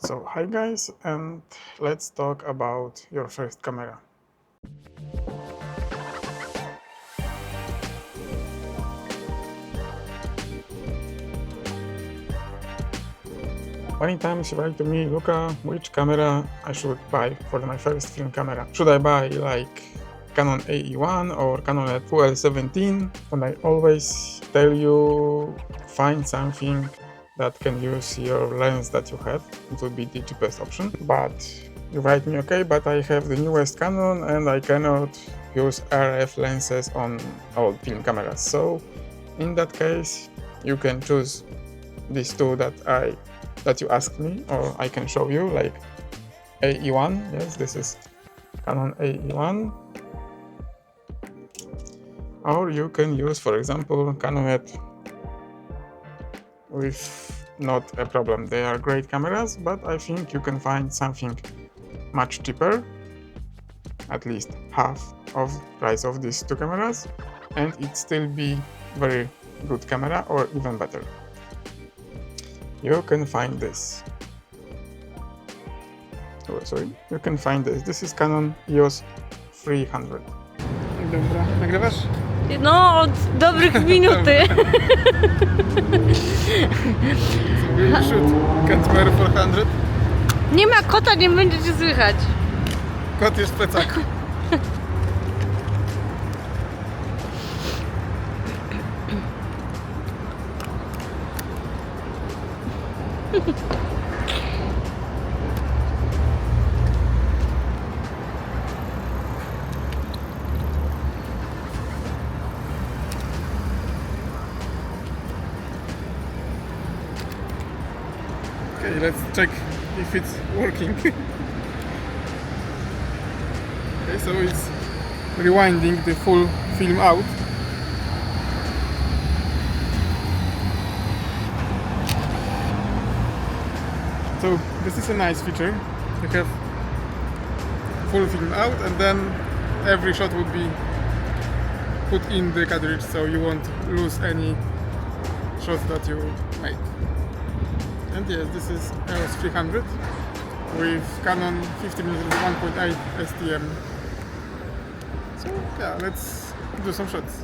So hi guys, and let's talk about your first camera. Many times you write to me, Luca, which camera I should buy for my first film camera. Should I buy like Canon AE1 or Canon at full 17? And I always tell you, find something that can use your lens that you have. It would be the cheapest option. But you write me, okay, but I have the newest Canon and I cannot use RF lenses on old film cameras. So in that case, you can choose these two that you asked me, or I can show you, like AE1. Yes, this is Canon AE1. Or you can use, for example, Canonet with not a problem. They are great cameras, but I think you can find something much cheaper, at least half of the price of these two cameras, and it still be very good camera or even better. You can find this. Oh, sorry. You can find this. This is Canon EOS 300. Dobra, nagrywasz? No, od dobrych minuty. We shoot Canon 400. Nie ma kota, nie będziecie słychać. Kot jest w plecaku. Okay, let's check if it's working. Okay, so it's rewinding the full film out. So this is a nice feature. You have full film out, and then every shot would be put in the cartridge, so you won't lose any shots that you made. And yes, this is EOS 300 with Canon 50mm 1.8 STM. So yeah, let's do some shots.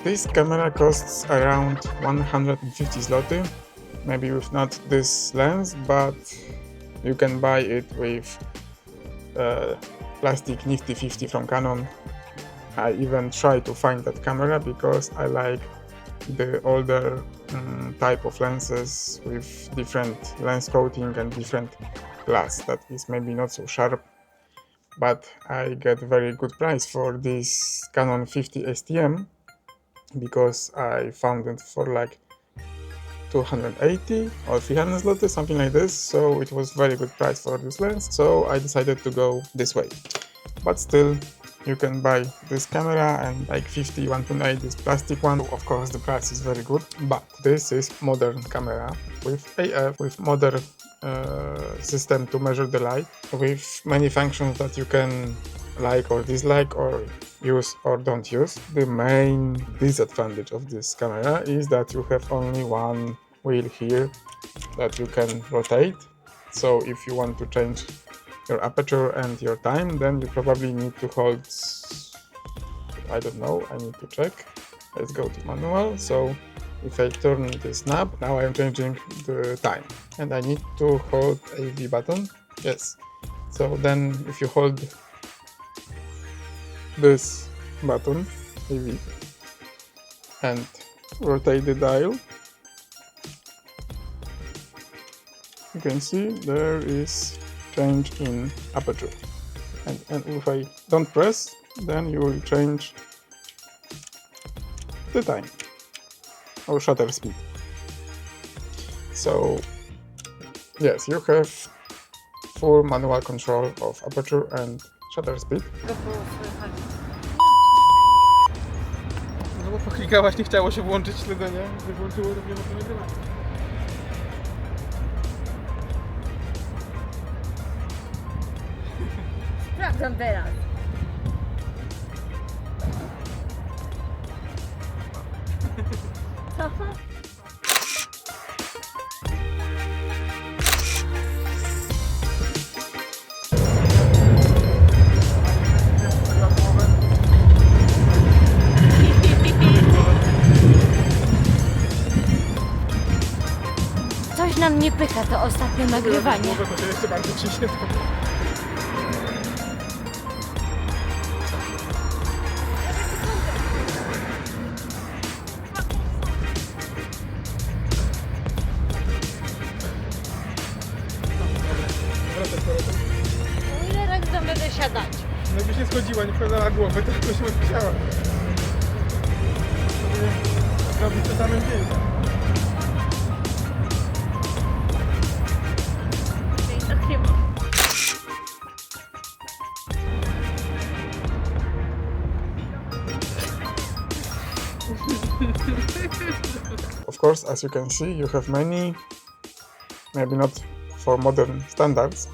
This camera costs around 150 zloty, maybe with not this lens, but you can buy it with plastic Nifty 50 from Canon. I even try to find that camera because I like the older type of lenses with different lens coating and different glass that is maybe not so sharp. But I get very good price for this Canon 50 STM because I found it for like 280 or 300 zloty, something like this. So it was very good price for this lens. So I decided to go this way. But still, you can buy this camera and like 50 1.8 this plastic one. Of course, the price is very good. But this is modern camera with AF, with modern system to measure the light, with many functions that you can like or dislike or use or don't use. The main disadvantage of this camera is that you have only one wheel here that you can rotate. So if you want to change your aperture and your time, then you probably need to hold, I don't know, I need to check. Let's go to manual. So if I turn this knob, now I'm changing the time and I need to hold AV button. Yes. So then if you hold this button, AV, and rotate the dial, you can see there is change in aperture. And if I don't press, then you will change the time or shutter speed. So yes, you have full manual control of aperture and shutter speed. No bo poklikałaś, nie chciało się włączyć śledzenie, gdy włączyło, to nie mogło nagrywać. Sprawdzam teraz. Co? Coś nam nie pycha, to ostatnie nagrywanie. Może to się jeszcze bardziej ciśnie. Ile razy tam będę siadać? No jakbyś nie schodziła, nie wkładała głowy, to jakoś bym chciała. Robić to samym zdjęcia. Tak nie ma. Of course, as you can see, you have many, maybe not for modern standards,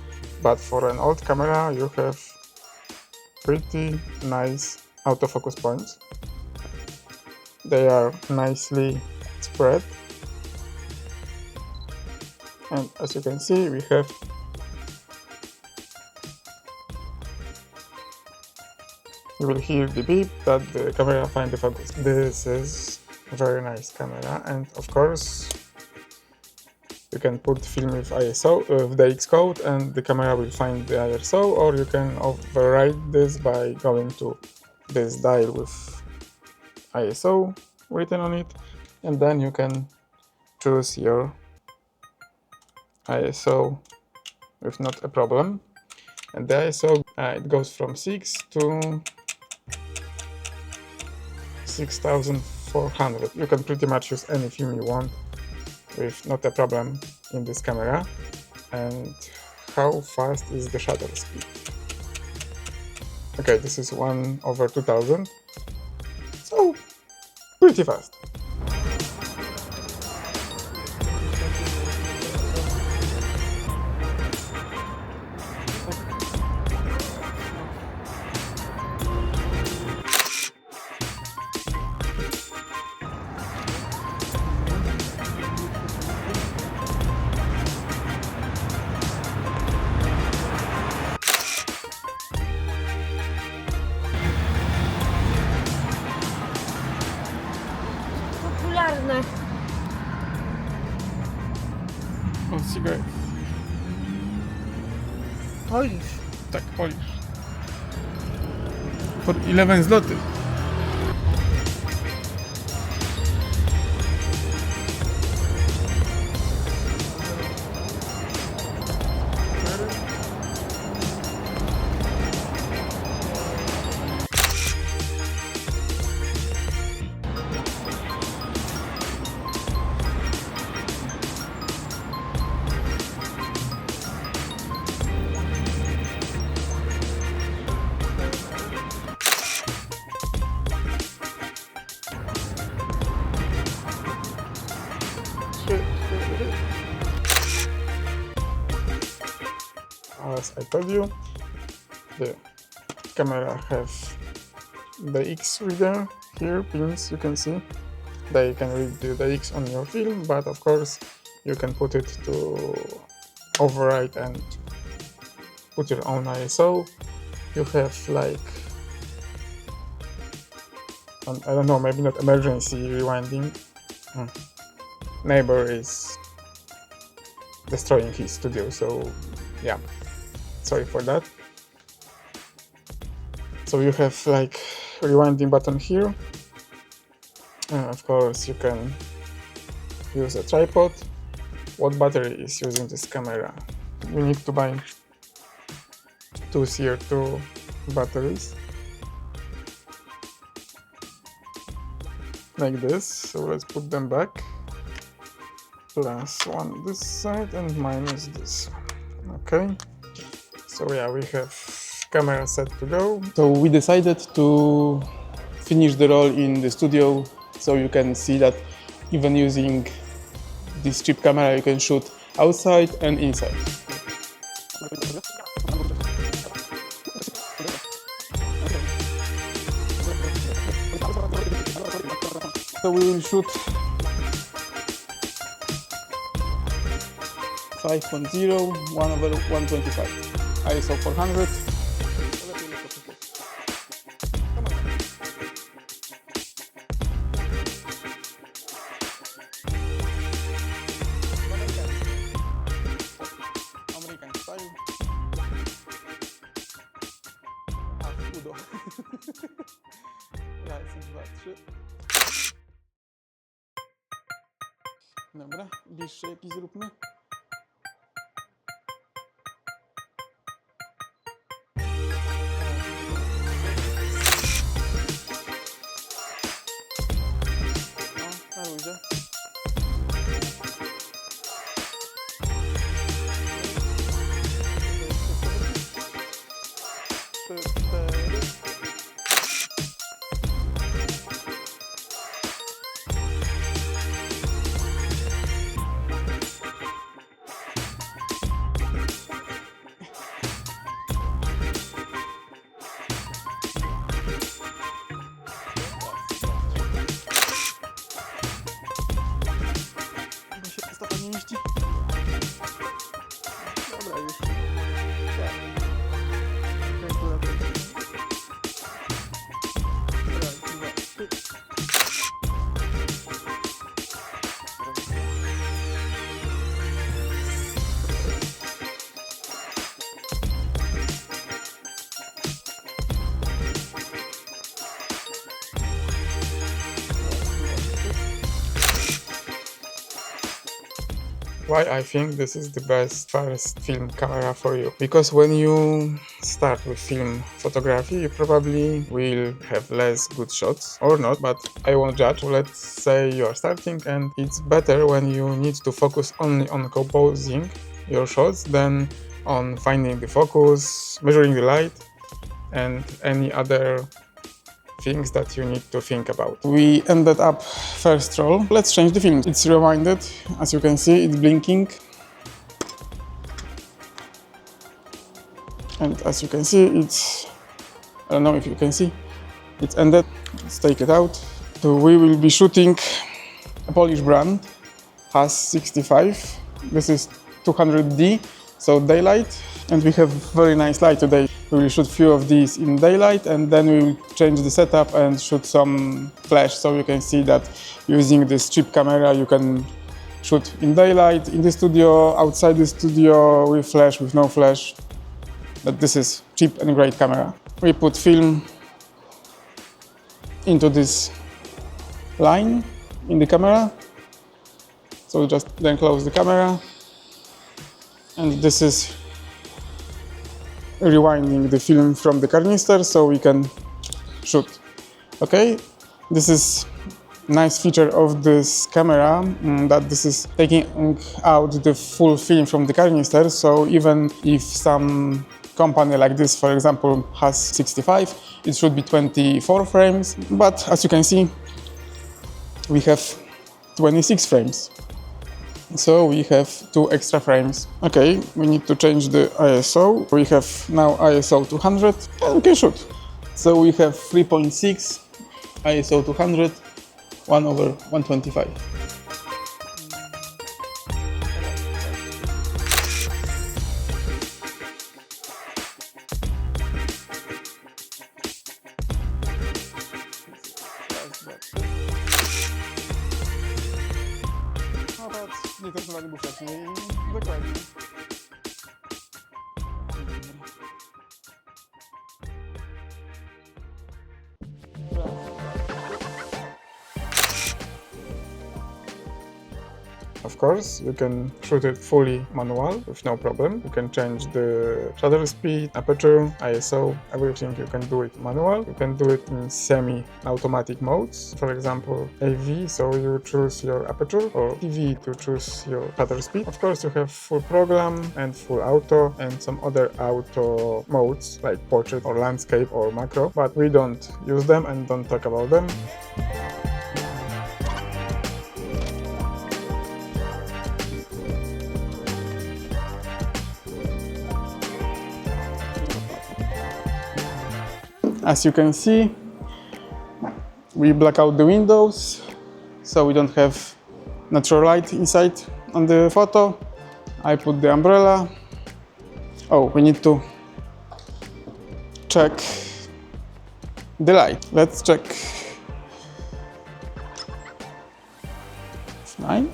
but for an old camera you have pretty nice autofocus points. They are nicely spread, and as you can see, we have you will hear the beep that the camera find the focus. This is a very nice camera, and of course you can put film with ISO, with the X code, and the camera will find the ISO, or you can override this by going to this dial with ISO written on it, and then you can choose your ISO with not a problem. And the ISO it goes from 6 to 6400. You can pretty much use any film you want with not a problem in this camera. And how fast is the shutter speed? Okay, this is 1/2000, so pretty fast. Popularne. O, cigaret. Polisz. Tak, polisz. For 11 zł. As I told you, the camera have the X reader here, pins you can see. They can read the X on your film, but of course you can put it to override and put your own ISO. You have like, I don't know, maybe not emergency rewinding. Neighbor is destroying his studio, so yeah, sorry for that. So you have like rewinding button here. Of course you can use a tripod. What battery is using this camera? You need to buy two CR2 batteries like this. So let's put them back. plus one this side and minus this one. Okay, so yeah, we have camera set to go. So we decided to finish the roll in the studio, so you can see that even using this cheap camera you can shoot outside and inside. So we will shoot 5.0 1/125 ISO 400. American style. Udo. Raz, dwa, trzy. Dobra, bliższy jakiś zróbmy. Na luzie. Dobra, już. Tak. Why I think this is the best first film camera for you? Because when you start with film photography, you probably will have less good shots or not, but I won't judge. Let's say you're starting and it's better when you need to focus only on composing your shots than on finding the focus, measuring the light and any other things that you need to think about. We ended up first roll. Let's change the film. It's rewinded. As you can see, it's blinking. And as you can see, it's, I don't know if you can see, it's ended. Let's take it out. So we will be shooting a Polish brand, has 65. This is 200D, so daylight. And we have very nice light today. We will shoot few of these in daylight and then we will change the setup and shoot some flash, so you can see that using this cheap camera you can shoot in daylight, in the studio, outside the studio, with flash, with no flash. But this is cheap and great camera. We put film into this line in the camera, so just then close the camera, and this is rewinding the film from the canister so we can shoot. Okay, this is nice feature of this camera, that this is taking out the full film from the canister, so even if some company like this, for example, has 65, it should be 24 frames, but as you can see we have 26 frames. So we have 2 extra frames. Okay, we need to change the ISO. We have now ISO 200 and we can shoot. So we have 3.6 ISO 200 1/125. Nie to chyba nie było wcześniej. Dokładnie. Of course, you can shoot it fully manual with no problem. You can change the shutter speed, aperture, ISO, everything you can do it manual. You can do it in semi-automatic modes, for example AV, so you choose your aperture, or TV to choose your shutter speed. Of course, you have full program and full auto and some other auto modes like portrait or landscape or macro, but we don't use them and don't talk about them. As you can see, we black out the windows so we don't have natural light inside on the photo. I put the umbrella. Oh, we need to check the light. Let's check. F9?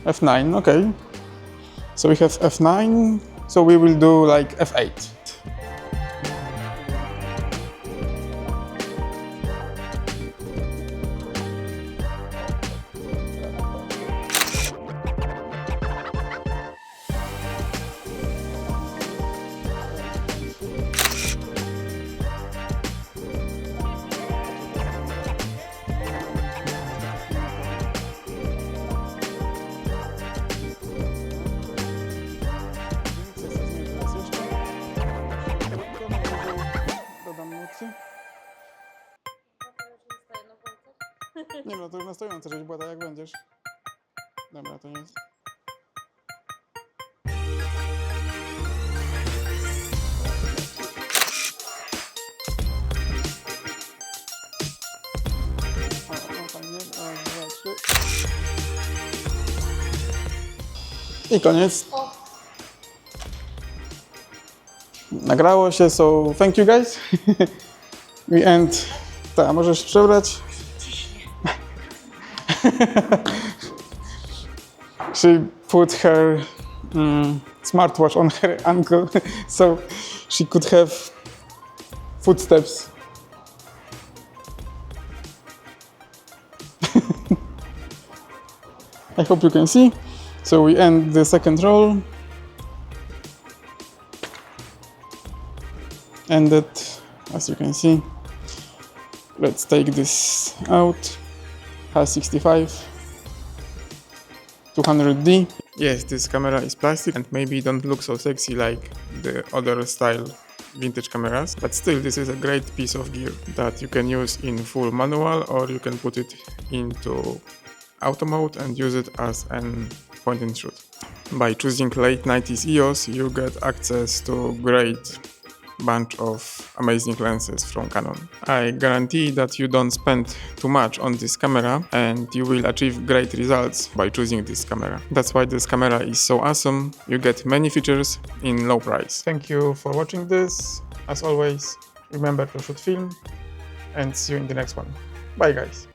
F9, okay. So we have F9, so we will do like F8. Nie no, to już na stojąco, żeś była tak jak będziesz. Dobra, to jest. I koniec. Nagrało się, so thank you guys. We end. Tak, możesz przebrać. She put her smartwatch on her ankle so she could have footsteps. I hope you can see. So we end the second roll. Ended, as you can see. Let's take this out. Has 65, 200D. Yes, this camera is plastic and maybe don't look so sexy like the other style vintage cameras, but still this is a great piece of gear that you can use in full manual, or you can put it into auto mode and use it as an point and shoot. By choosing late 90s EOS, you get access to great bunch of amazing lenses from Canon. I guarantee that you don't spend too much on this camera and you will achieve great results by choosing this camera. That's why this camera is so awesome. You get many features in low price. Thank you for watching this. As always, remember to shoot film and see you in the next one. Bye guys.